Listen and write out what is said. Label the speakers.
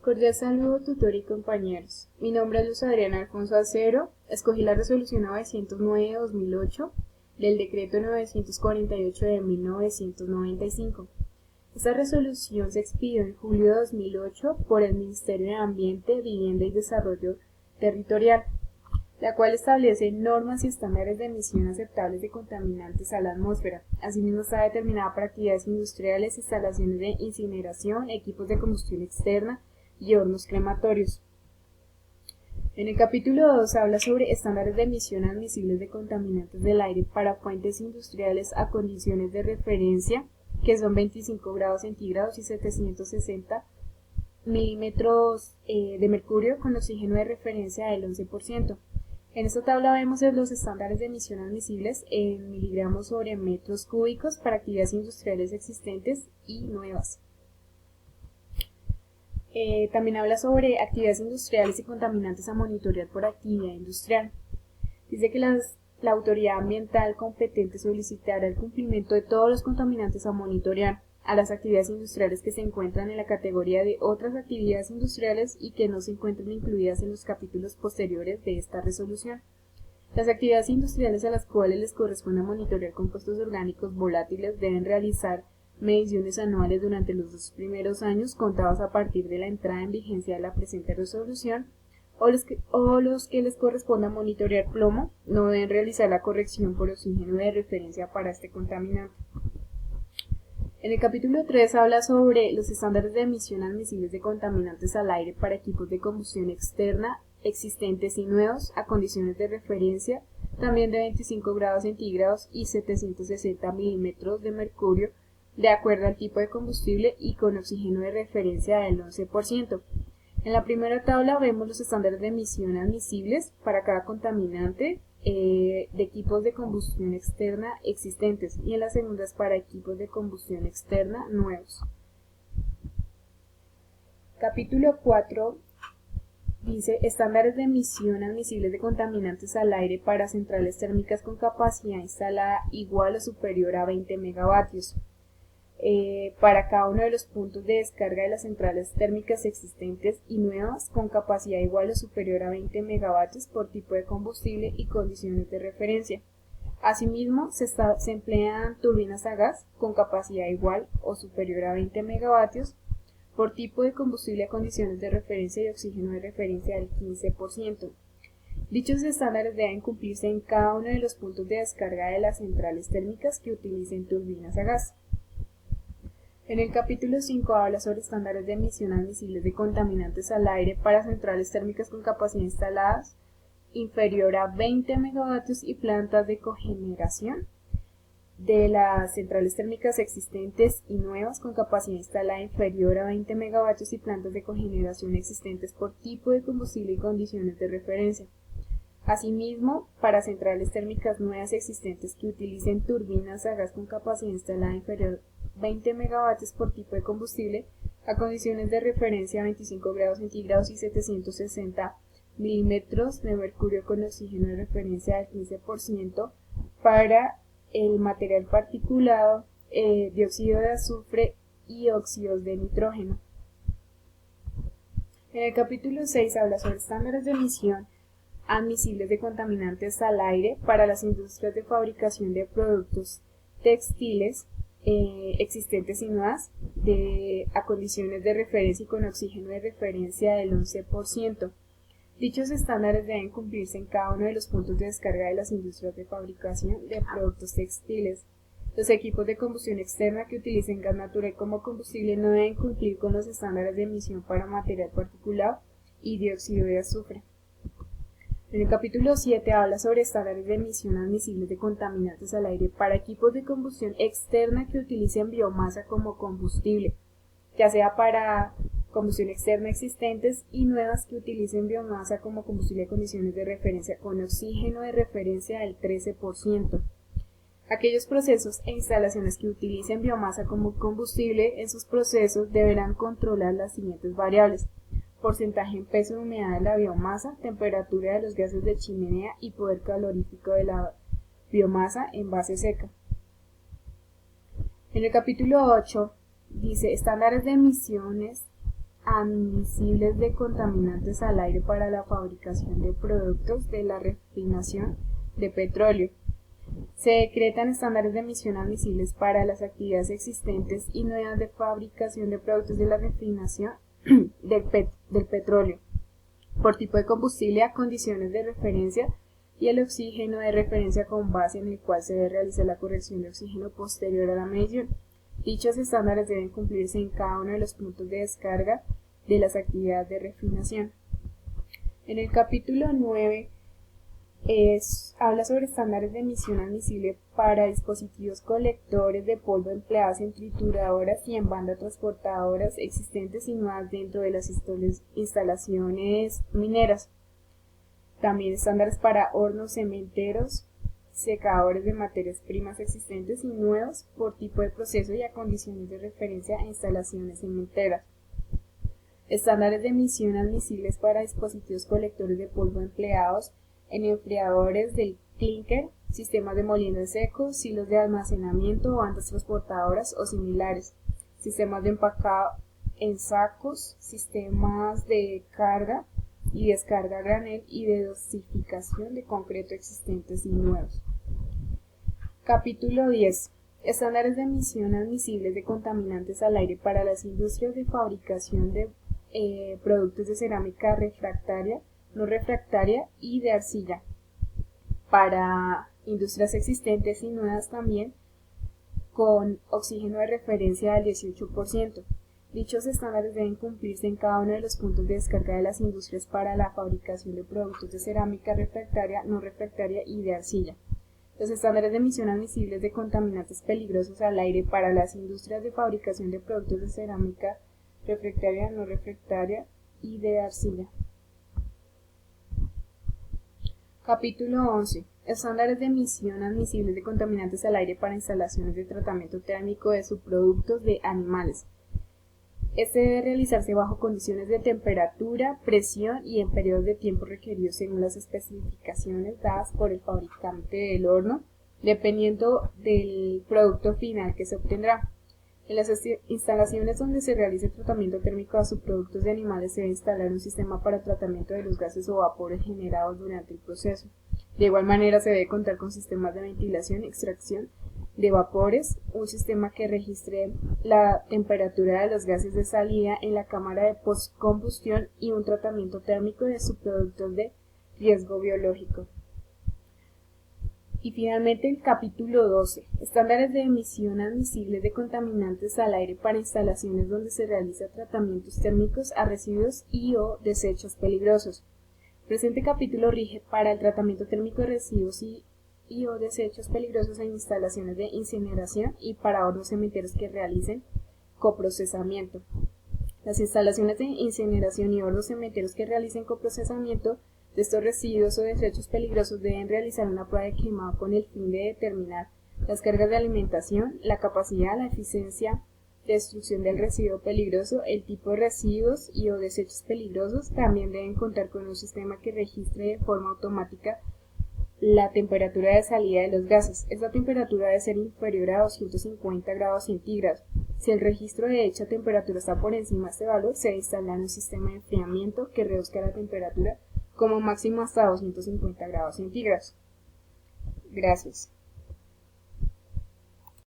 Speaker 1: Cordial saludo, tutor y compañeros. Mi nombre es Luz Adriana Alfonso Acero. Escogí la resolución 909/2008 del decreto 948 de 1995. Esta resolución se expidió en julio de 2008 por el Ministerio de Ambiente, Vivienda y Desarrollo Territorial, la cual establece normas y estándares de emisión aceptables de contaminantes a la atmósfera. Asimismo, está determinada para actividades industriales, instalaciones de incineración, equipos de combustión externa y hornos crematorios. En el capítulo 2 habla sobre estándares de emisión admisibles de contaminantes del aire para fuentes industriales a condiciones de referencia, que son 25 grados centígrados y 760 milímetros de mercurio con oxígeno de referencia del 11%. En esta tabla vemos los estándares de emisión admisibles en miligramos sobre metros cúbicos para actividades industriales existentes y nuevas. También habla sobre actividades industriales y contaminantes a monitorear por actividad industrial. Dice que la autoridad ambiental competente solicitará el cumplimiento de todos los contaminantes a monitorear a las actividades industriales que se encuentran en la categoría de otras actividades industriales y que no se encuentren incluidas en los capítulos posteriores de esta resolución. Las actividades industriales a las cuales les corresponde monitorear compuestos orgánicos volátiles deben realizar mediciones anuales durante los 2 primeros años contados a partir de la entrada en vigencia de la presente resolución, o los que les corresponda monitorear plomo no deben realizar la corrección por oxígeno de referencia para este contaminante. En el capítulo 3 habla sobre los estándares de emisión admisibles de contaminantes al aire para equipos de combustión externa existentes y nuevos a condiciones de referencia, también de 25 grados centígrados y 760 milímetros de mercurio, de acuerdo al tipo de combustible y con oxígeno de referencia del 11%. En la primera tabla vemos los estándares de emisión admisibles para cada contaminante de equipos de combustión externa existentes y en la segunda es para equipos de combustión externa nuevos. Capítulo 4 dice estándares de emisión admisibles de contaminantes al aire para centrales térmicas con capacidad instalada igual o superior a 20 megavatios. Para cada uno de los puntos de descarga de las centrales térmicas existentes y nuevas con capacidad igual o superior a 20 megavatios por tipo de combustible y condiciones de referencia. Asimismo, se emplean turbinas a gas con capacidad igual o superior a 20 megavatios por tipo de combustible a condiciones de referencia y oxígeno de referencia del 15%. Dichos estándares deben cumplirse en cada uno de los puntos de descarga de las centrales térmicas que utilicen turbinas a gas. En el capítulo 5 habla sobre estándares de emisión admisibles de contaminantes al aire para centrales térmicas con capacidad instaladas inferior a 20 megavatios y plantas de cogeneración de las centrales térmicas existentes y nuevas con capacidad instalada inferior a 20 megavatios y plantas de cogeneración existentes por tipo de combustible y condiciones de referencia. Asimismo, para centrales térmicas nuevas existentes que utilicen turbinas a gas con capacidad instalada inferior a 20 megavatios por tipo de combustible a condiciones de referencia a 25 grados centígrados y 760 milímetros de mercurio con oxígeno de referencia del 15% para el material particulado, dióxido de azufre y óxidos de nitrógeno. En el capítulo 6 habla sobre estándares de emisión admisibles de contaminantes al aire para las industrias de fabricación de productos textiles existentes y nuevas a condiciones de referencia y con oxígeno de referencia del 11%. Dichos estándares deben cumplirse en cada uno de los puntos de descarga de las industrias de fabricación de productos textiles. Los equipos de combustión externa que utilicen gas natural como combustible no deben cumplir con los estándares de emisión para material particulado y dióxido de azufre. En el capítulo 7 habla sobre estándares de emisión admisibles de contaminantes al aire para equipos de combustión externa que utilicen biomasa como combustible, ya sea para combustión externa existentes y nuevas que utilicen biomasa como combustible a condiciones de referencia con oxígeno de referencia del 13%. Aquellos procesos e instalaciones que utilicen biomasa como combustible en sus procesos deberán controlar las siguientes variables: porcentaje en peso de humedad de la biomasa, temperatura de los gases de chimenea y poder calorífico de la biomasa en base seca. En el capítulo 8 dice estándares de emisiones admisibles de contaminantes al aire para la fabricación de productos de la refinación de petróleo. Se decretan estándares de emisión admisibles para las actividades existentes y nuevas de fabricación de productos de la refinación del petróleo, por tipo de combustible a condiciones de referencia y el oxígeno de referencia con base en el cual se debe realizar la corrección de oxígeno posterior a la medición. Dichos estándares deben cumplirse en cada uno de los puntos de descarga de las actividades de refinación. En el capítulo 9 habla sobre estándares de emisión admisible para dispositivos colectores de polvo empleados en trituradoras y en bandas transportadoras existentes y nuevas dentro de las instalaciones mineras. También estándares para hornos cementeros, secadores de materias primas existentes y nuevos por tipo de proceso y a condiciones de referencia a instalaciones cementeras. Estándares de emisión admisibles para dispositivos colectores de polvo empleados en enfriadores del clinker, sistemas de molino de seco, silos de almacenamiento, bandas transportadoras o similares, sistemas de empacado en sacos, sistemas de carga y descarga a granel y de dosificación de concreto existentes y nuevos. Capítulo 10. Estándares de emisión admisibles de contaminantes al aire para las industrias de fabricación de productos de cerámica refractaria, no refractaria y de arcilla. Para industrias existentes y nuevas también, con oxígeno de referencia del 18%. Dichos estándares deben cumplirse en cada uno de los puntos de descarga de las industrias para la fabricación de productos de cerámica refractaria, no refractaria y de arcilla. Los estándares de emisión admisibles de contaminantes peligrosos al aire para las industrias de fabricación de productos de cerámica refractaria, no refractaria y de arcilla. Capítulo 11. Estándares de emisión admisibles de contaminantes al aire para instalaciones de tratamiento térmico de subproductos de animales. Este debe realizarse bajo condiciones de temperatura, presión y en periodos de tiempo requeridos según las especificaciones dadas por el fabricante del horno, dependiendo del producto final que se obtendrá. En las instalaciones donde se realice tratamiento térmico a subproductos de animales se debe instalar un sistema para tratamiento de los gases o vapores generados durante el proceso. De igual manera se debe contar con sistemas de ventilación y extracción de vapores, un sistema que registre la temperatura de los gases de salida en la cámara de postcombustión y un tratamiento térmico de subproductos de riesgo biológico. Y finalmente el capítulo 12. Estándares de emisión admisibles de contaminantes al aire para instalaciones donde se realiza tratamientos térmicos a residuos y o desechos peligrosos. El presente capítulo rige para el tratamiento térmico de residuos y o desechos peligrosos en instalaciones de incineración y para hornos cementeros que realicen coprocesamiento. Las instalaciones de incineración y hornos cementeros que realicen coprocesamiento de estos residuos o desechos peligrosos deben realizar una prueba de quemado con el fin de determinar las cargas de alimentación, la capacidad, la eficiencia de destrucción del residuo peligroso, el tipo de residuos y o desechos peligrosos. También deben contar con un sistema que registre de forma automática la temperatura de salida de los gases. Esta temperatura debe ser inferior a 250 grados centígrados. Si el registro de dicha temperatura está por encima de este valor, se instala un sistema de enfriamiento que reduzca la temperatura como máximo hasta 250 grados centígrados. Gracias.